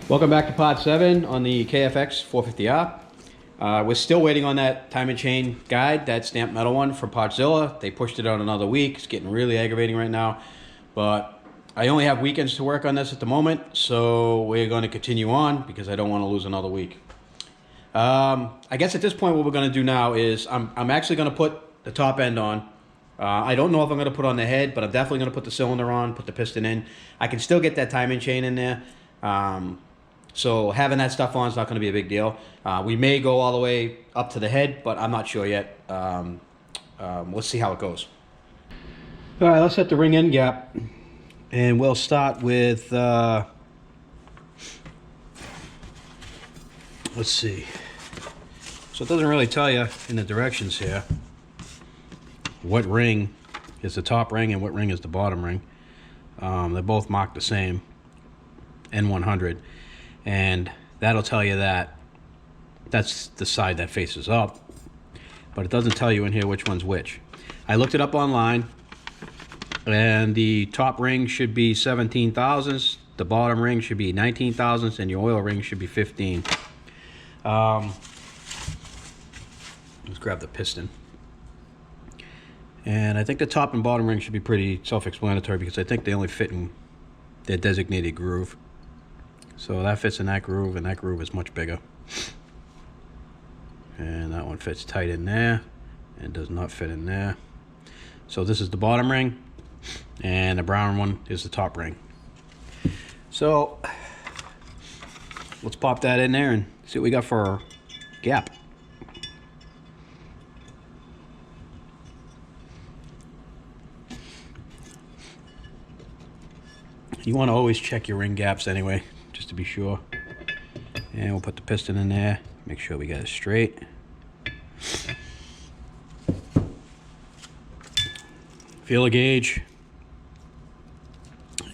Welcome back to Part 7 on the KFX 450R. We're still waiting on that time and chain guide, that stamped metal one from Partzilla. They pushed it out another week. It's getting really aggravating right now. But I only have weekends to work on this at the moment, so we're going to continue on because I don't want to lose another week. I guess at this point what we're going to do now is I'm actually going to put the top end on. I don't know if I'm going to put on the head, but I'm definitely going to put the cylinder on, put the piston in. I can still get that timing chain in there. So having that stuff on is not going to be a big deal. We may go all the way up to the head, but I'm not sure yet. Let's see how it goes. All right, let's set the ring end gap. And we'll start with, let's see. So it doesn't really tell you in the directions here what ring is the top ring and what ring is the bottom ring. They're both marked the same, N100. And that'll tell you that that's the side that faces up, but it doesn't tell you in here which one's which. I looked it up online, and the top ring should be 17 thousandths, the bottom ring should be 19 thousandths, and your oil ring should be 15. Let's grab the piston. And I think the top and bottom ring should be pretty self-explanatory because I think they only fit in their designated groove. So that fits in that groove, and that groove is much bigger. And that one fits tight in there and does not fit in there. So this is the bottom ring, and the brown one is the top ring. So let's pop that in there and see what we got for our gap. You want to always check your ring gaps anyway, just to be sure. And we'll put the piston in there, make sure we got it straight. Feeler gauge,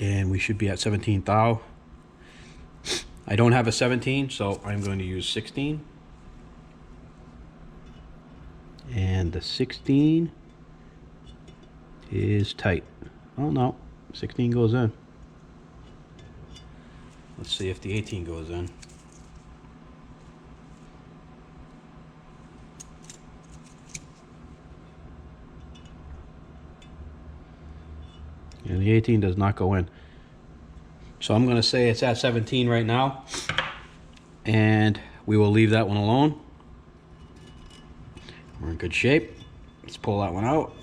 and we should be at 17 thou. I don't have a 17, so I'm going to use 16. And the 16 is tight. Oh no, 16 goes in. Let's see if the 18 goes in. And the 18 does not go in. So I'm going to say it's at 17 right now. And we will leave that one alone. We're in good shape. Let's pull that one out.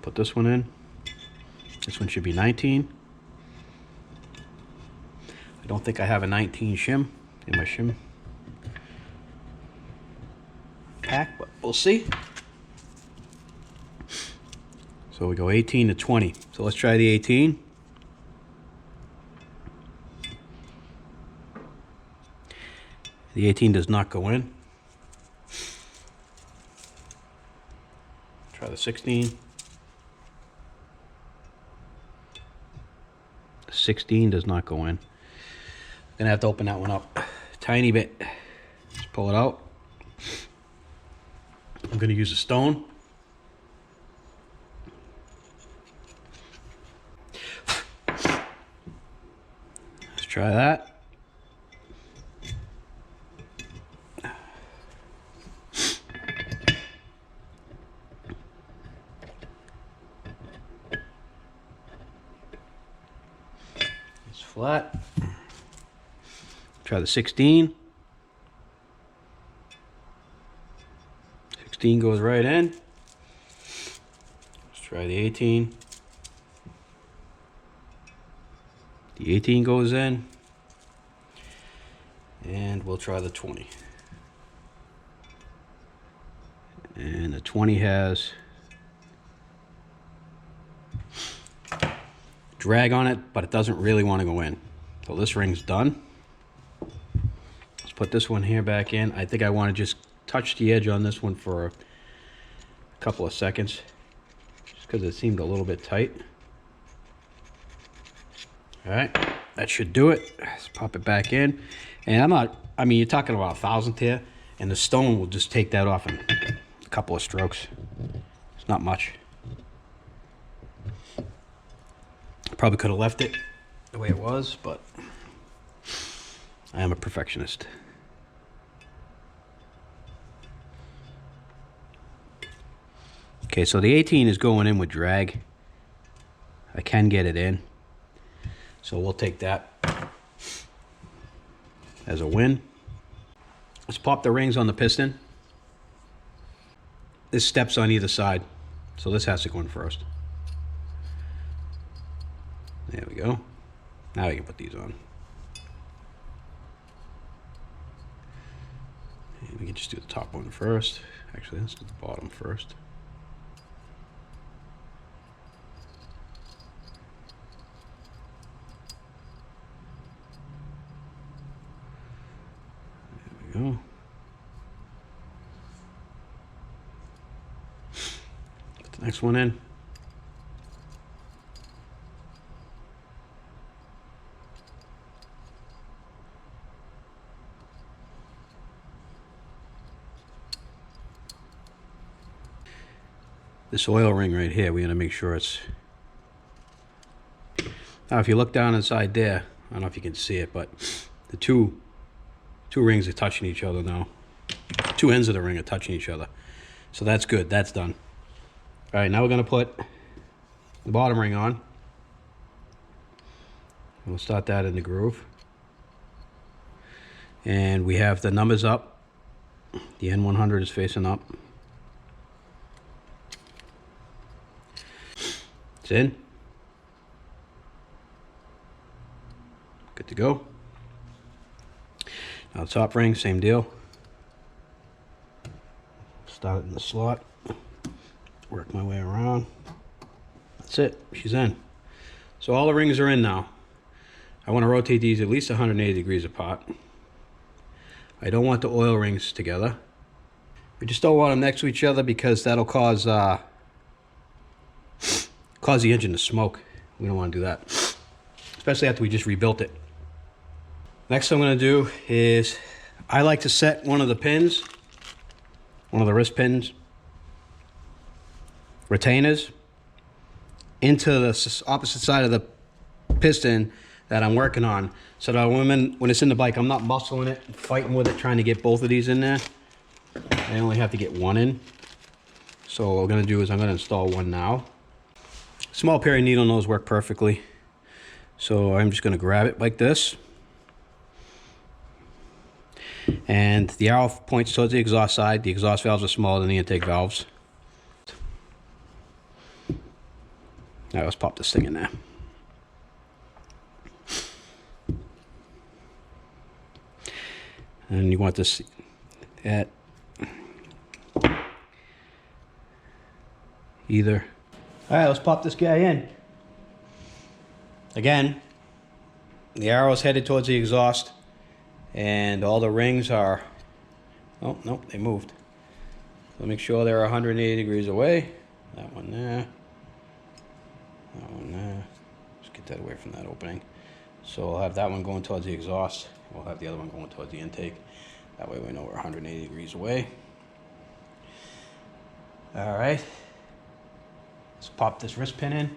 Put this one in. This one should be 19. I don't think I have a 19 shim in my shim pack, but we'll see. So we go 18 to 20. So let's try the 18. The 18 does not go in. Try the 16. The 16 does not go in. Gonna have to open that one up a tiny bit. Just pull it out. I'm gonna use a stone. Let's try that. It's flat. Try the 16. 16 goes right in. Let's try the 18. The 18 goes in. And we'll try the 20. And the 20 has drag on it, but it doesn't really want to go in. So this ring's done. Put this one here back in. I think I want to just touch the edge on this one for a couple of seconds, just because it seemed a little bit tight. All right, that should do it. Let's pop it back in. And I mean, you're talking about a thousandth here, and the stone will just take that off in a couple of strokes. It's not much. Probably could have left it the way it was, but I am a perfectionist. Okay, so the 18 is going in with drag. I can get it in. So we'll take that as a win. Let's pop the rings on the piston. This steps on either side, so this has to go in first. There we go. Now we can put these on. And we can just do the top one first. Actually, let's do the bottom first. There we go. Put the next one in. This oil ring right here, we gotta make sure it's... Now if you look down inside there, I don't know if you can see it, but the two rings are touching each other now. Two ends of the ring are touching each other. So that's good, that's done. All right, now we're gonna put the bottom ring on. We'll start that in the groove. And we have the numbers up. The N100 is facing up. It's in. Good to go. Now the top ring, same deal. Start it in the slot. Work my way around. That's it, she's in. So all the rings are in now. I want to rotate these at least 180 degrees apart. I don't want the oil rings together. We just don't want them next to each other because that'll cause the engine to smoke. We don't want to do that, especially after we just rebuilt it. Next I'm going to do is, I like to set one of the pins, one of the wrist pins, retainers, into the opposite side of the piston that I'm working on, so that when it's in the bike, I'm not muscling it, fighting with it, trying to get both of these in there. I only have to get one in. So what we're going to do is I'm going to install one now. Small pair of needle nose work perfectly. So I'm just going to grab it like this. And the arrow points towards the exhaust side. The exhaust valves are smaller than the intake valves. Now let's pop this thing in there. And you want this at either. All right, let's pop this guy in. Again, the arrow is headed towards the exhaust, and all the rings are, oh, nope, they moved. So make sure they're 180 degrees away. That one there. That one there. Just get that away from that opening. So I'll have that one going towards the exhaust. We'll have the other one going towards the intake. That way we know we're 180 degrees away. All right. Let's pop this wrist pin in.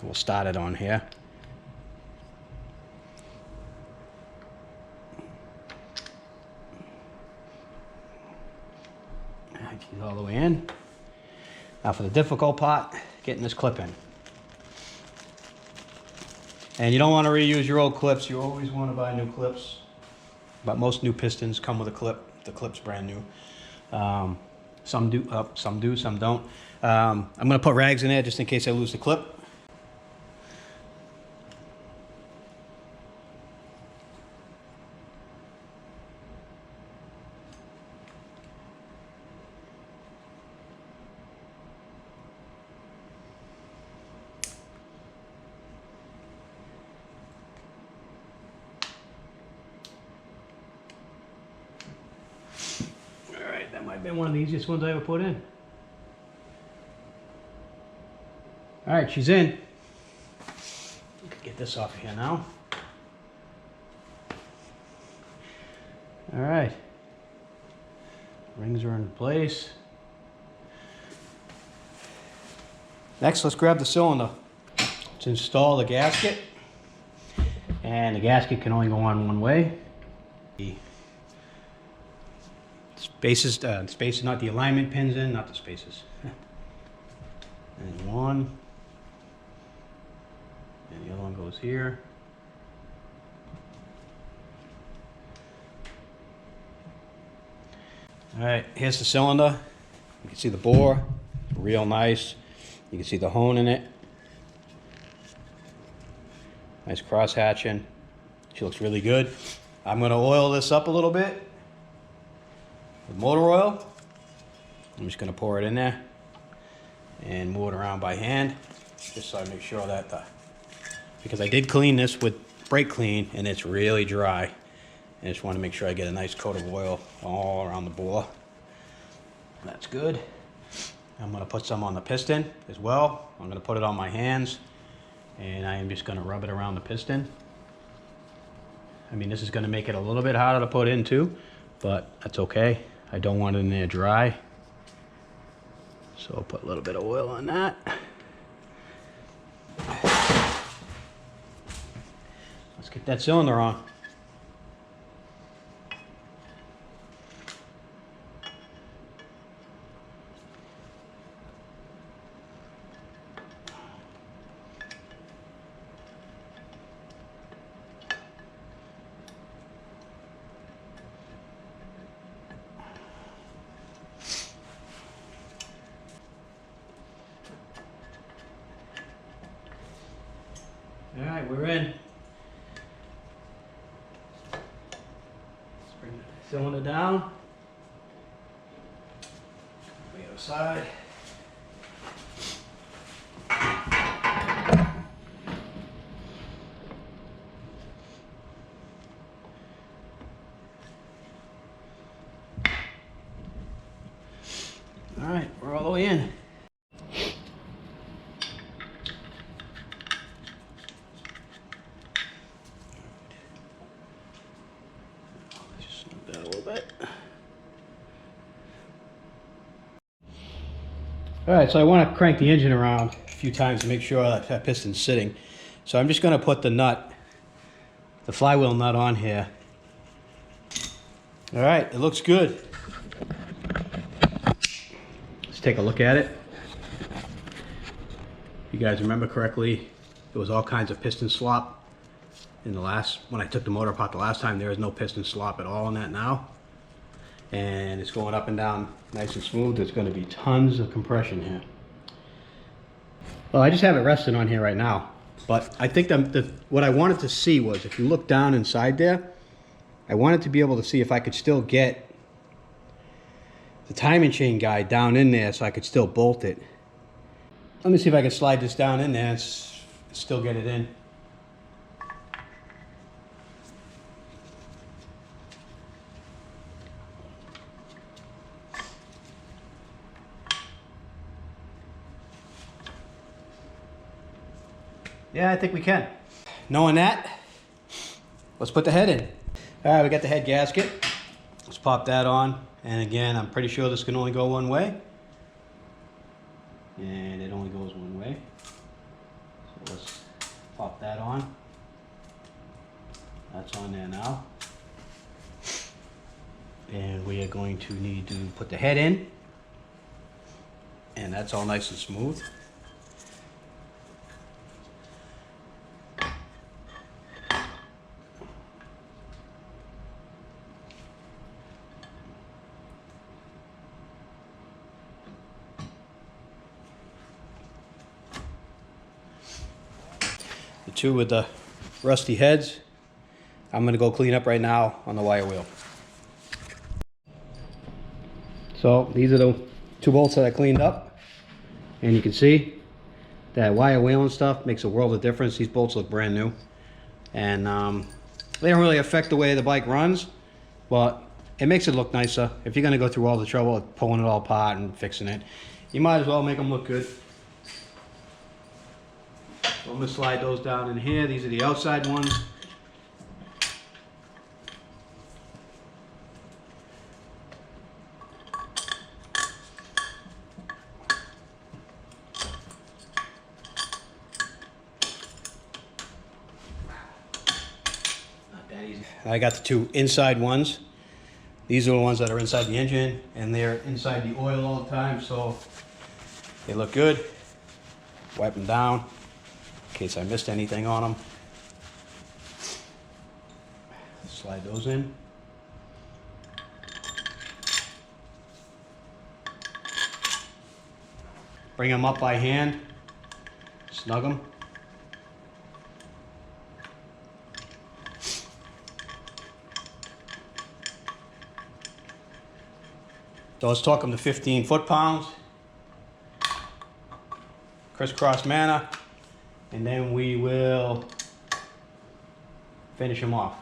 We'll start it on here. Get all the way in. Now for the difficult part, getting this clip in. And you don't want to reuse your old clips. You always want to buy new clips. But most new pistons come with a clip. The clip's brand new. Some do, some don't. I'm going to put rags in there just in case I lose the clip. That might have been one of the easiest ones I ever put in. All right, she's in. Get this off of here now. All right. Rings are in place. Next, let's grab the cylinder. Let's install the gasket. And the gasket can only go on one way. The spaces, not the alignment pins in, not the spaces. And one. And the other one goes here. All right, here's the cylinder. You can see the bore, real nice. You can see the hone in it. Nice cross hatching. She looks really good. I'm gonna oil this up a little bit with motor oil. I'm just gonna pour it in there and move it around by hand, just so I make sure that because I did clean this with brake clean and it's really dry. I just want to make sure I get a nice coat of oil all around the bore. That's good. I'm going to put some on the piston as well. I'm going to put it on my hands and I am just going to rub it around the piston. I mean, this is going to make it a little bit harder to put in too, but that's okay. I don't want it in there dry. So I'll put a little bit of oil on that. Let's get that cylinder on. All right, we're in. Let's bring the cylinder down. The other side. All right, we're all the way in. All right, so I want to crank the engine around a few times to make sure that piston's sitting. So I'm just going to put the nut, the flywheel nut on here. All right, it looks good. Let's take a look at it. If you guys remember correctly, there was all kinds of piston slop in the last, when I took the motor apart the last time. There is no piston slop at all in that now. And it's going up and down nice and smooth. There's going to be tons of compression here. Well, I just have it resting on here right now, but I think what I wanted to see was, if you look down inside there, I wanted to be able to see if I could still get the timing chain guide down in there so I could still bolt it. Let me see if I can slide this down in there and still get it in. Yeah, I think we can. Knowing that, let's put the head in. All right, we got the head gasket. Let's pop that on. And again, I'm pretty sure this can only go one way. And it only goes one way. So let's pop that on. That's on there now. And we are going to need to put the head in. And that's all nice and smooth. The two with the rusty heads, I'm going to go clean up right now on the wire wheel. So these are the two bolts that I cleaned up, and you can see that wire wheel and stuff makes a world of difference. These bolts look brand new, and they don't really affect the way the bike runs, but it makes it look nicer. If you're going to go through all the trouble of pulling it all apart and fixing it, you might as well make them look good. So I'm going to slide those down in here. These are the outside ones. I got the two inside ones. These are the ones that are inside the engine, and they're inside the oil all the time, so they look good. Wipe them down in case I missed anything on them. Slide those in. Bring them up by hand, snug them. So let's torque them to 15 foot-pounds. Crisscross manner, and then we will finish them off.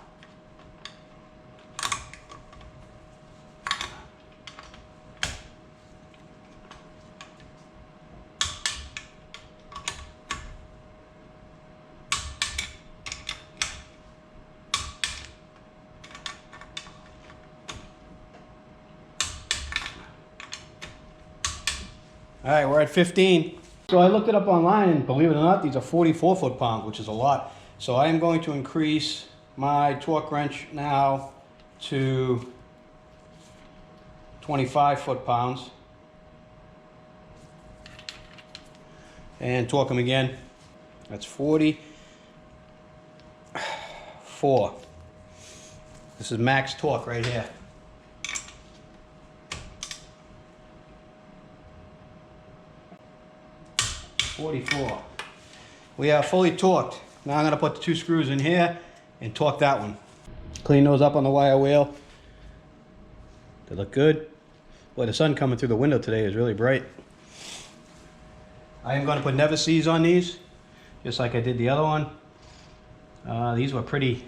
All right, we're at 15. So I looked it up online, and believe it or not, these are 44 foot-pounds, which is a lot. So I am going to increase my torque wrench now to 25 foot-pounds. And torque them again. That's 44. This is max torque right here. We are fully torqued. Now I'm going to put the two screws in here and torque that one. Clean those up on the wire wheel. They look good. Boy, the sun coming through the window today is really bright. I am going to put never sees on these, just like I did the other one. These were pretty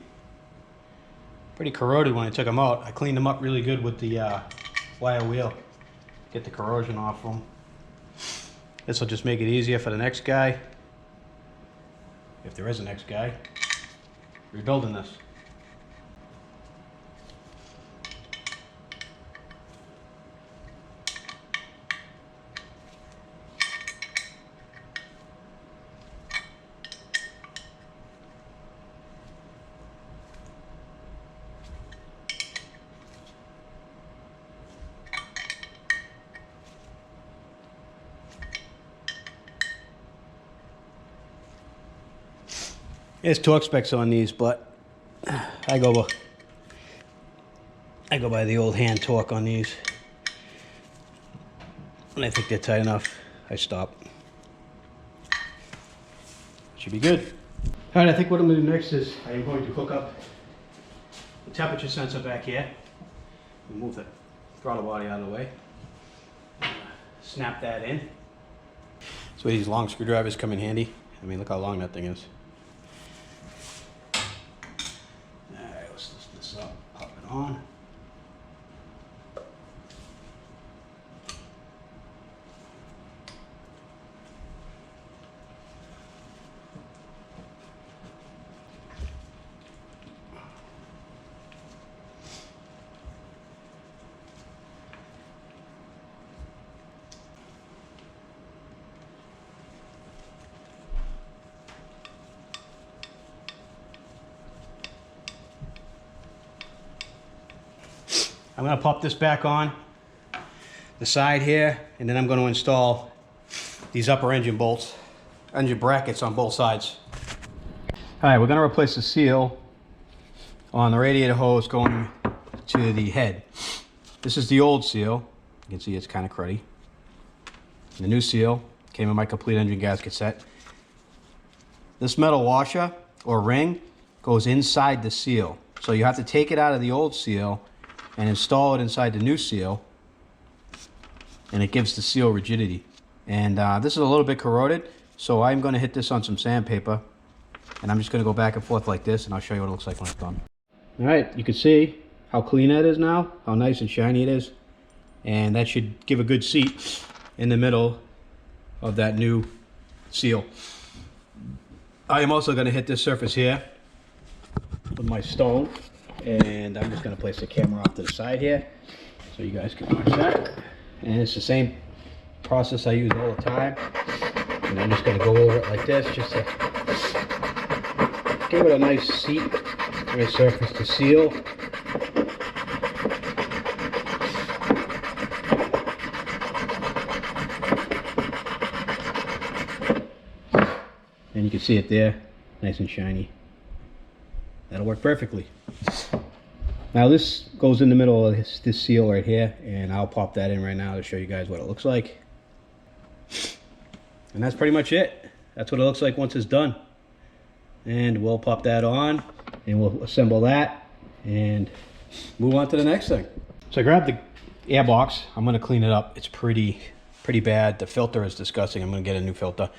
corroded when I took them out. I cleaned them up really good with the wire wheel. Get the corrosion off them. This will just make it easier for the next guy, if there is a next guy, rebuilding this. There's torque specs on these, but I go by the old hand torque on these. When I think they're tight enough, I stop. Should be good. All right, I think what I'm going to do next is I am going to hook up the temperature sensor back here. Move the throttle body out of the way. Snap that in. That's where these long screwdrivers come in handy. I mean, look how long that thing is. On. I'm going to pop this back on the side here, and then I'm going to install these upper engine bolts, engine brackets on both sides. All right, we're going to replace the seal on the radiator hose going to the head. This is the old seal. You can see it's kind of cruddy. The new seal came in my complete engine gasket set. This metal washer or ring goes inside the seal. So you have to take it out of the old seal and install it inside the new seal, and it gives the seal rigidity. And this is a little bit corroded, so I'm going to hit this on some sandpaper, and I'm just going to go back and forth like this, and I'll show you what it looks like when it's done. All right, you can see how clean that is now, how nice and shiny it is, and that should give a good seat in the middle of that new seal. I am also going to hit this surface here with my stone, and I'm just going to place the camera off to the side here so you guys can watch that. And it's the same process I use all the time, and I'm just going to go over it like this just to give it a nice seat rear surface to seal. And you can see it there, nice and shiny. That'll work perfectly. Now this goes in the middle of this seal right here, and I'll pop that in right now to show you guys what it looks like. And that's pretty much it. That's what it looks like once it's done. And we'll pop that on, and we'll assemble that, and move on to the next thing. So I grabbed the air box. I'm gonna clean it up. It's pretty bad. The filter is disgusting. I'm gonna get a new filter.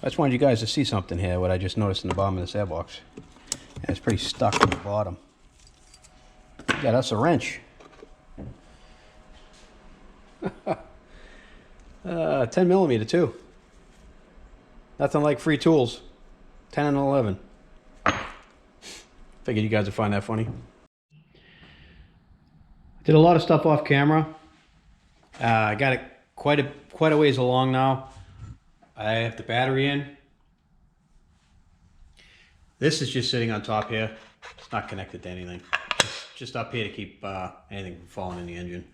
I just wanted you guys to see something here, what I just noticed in the bottom of this air box. And it's pretty stuck in the bottom. Yeah, that's a wrench. 10 millimeter too. Nothing like free tools. 10 and 11. Figured you guys would find that funny. Did a lot of stuff off camera. I got it quite a ways along now. I have the battery in. This is just sitting on top here. It's not connected to anything. Just up here to keep anything from falling in the engine.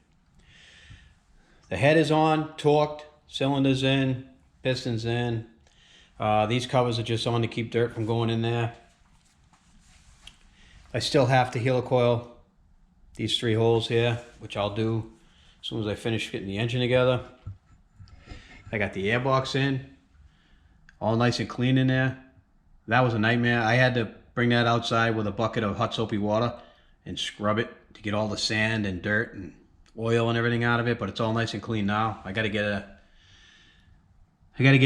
The head is on, torqued, cylinders in, pistons in. These covers are just on to keep dirt from going in there. I still have to helicoil these 3 holes here, which I'll do as soon as I finish getting the engine together. I got the airbox in, all nice and clean in there. That was a nightmare. I had to bring that outside with a bucket of hot soapy water and scrub it to get all the sand and dirt and oil and everything out of it, but it's all nice and clean now. I gotta get a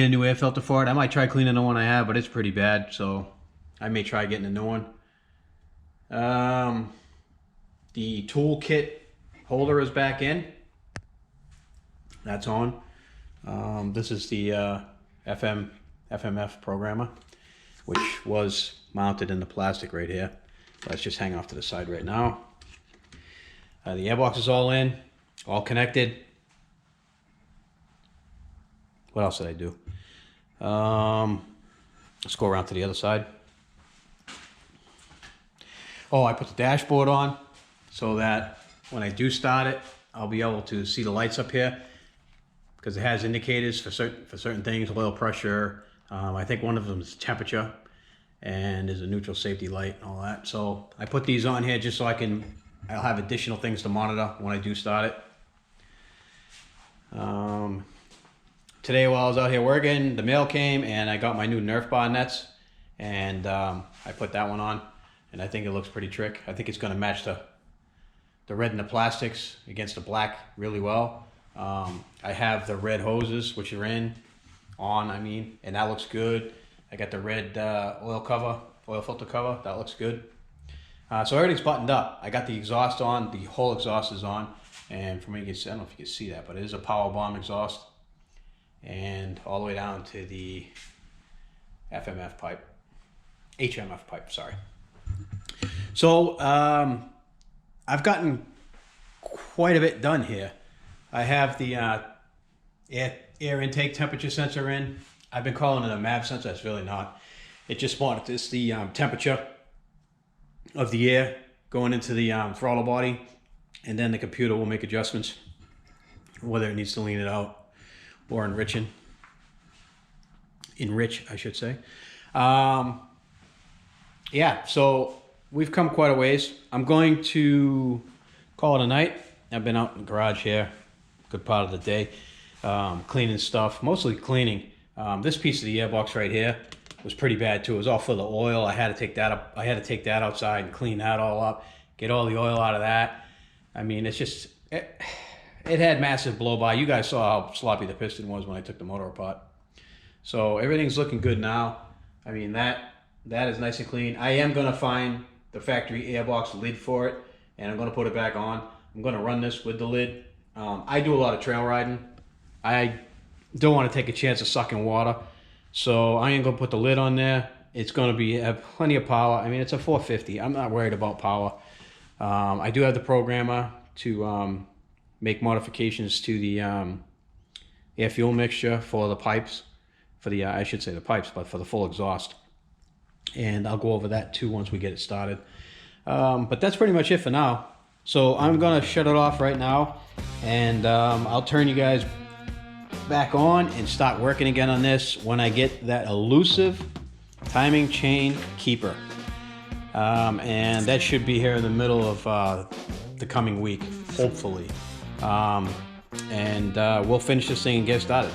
new air filter for it. I might try cleaning the one I have, but it's pretty bad, so I may try getting a new one. The toolkit holder is back in. That's on. This is the FMF programmer, which was mounted in the plastic right here. Let's just hang off to the side right now. The airbox is all in, all connected. What else did I do? Let's go around to the other side. Oh, I put the dashboard on so that when I do start it, I'll be able to see the lights up here, because it has indicators for certain things, oil pressure. I think one of them is temperature, and there's a neutral safety light and all that. So I put these on here just so I'll have additional things to monitor when I do start it. Today while I was out here working, the mail came and I got my new Nerf bar nets, and I put that one on, and I think it looks pretty trick. I think it's going to match the red and the plastics against the black really well. I have the red hoses, which are and that looks good. I got the red oil filter cover, that looks good. So everything's buttoned up. I got the exhaust on, the whole exhaust is on, and from what you can see, I don't know if you can see that, but it is a power bomb exhaust, and all the way down to the HMF pipe, sorry. So I've gotten quite a bit done here. I have the air intake temperature sensor in. I've been calling it a MAV sensor. It's really not. It just monitors the temperature of the air going into the throttle body, and then the computer will make adjustments, whether it needs to lean it out or enrich, I should say. Yeah, so we've come quite a ways. I'm going to call it a night. I've been out in the garage here a good part of the day, cleaning stuff, mostly cleaning. This piece of the airbox right here was pretty bad too. It was all full of oil. I had to take that up. I had to take that outside and clean that all up, get all the oil out of that. I mean, it's just, it had massive blow by. You guys saw how sloppy the piston was when I took the motor apart. So everything's looking good now. I mean, that is nice and clean. I am going to find the factory airbox lid for it, and I'm going to put it back on. I'm going to run this with the lid. I do a lot of trail riding. I don't want to take a chance of sucking water, so I am going to put the lid on there. It's going to have plenty of power. I mean, it's a 450. I'm not worried about power. I do have the programmer to make modifications to the air fuel mixture for the pipes, for the I should say the pipes, but for the full exhaust. And I'll go over that too once we get it started. But that's pretty much it for now. So I'm gonna shut it off right now, and I'll turn you guys back on and start working again on this when I get that elusive timing chain keeper. And that should be here in the middle of the coming week, hopefully. And we'll finish this thing and get started.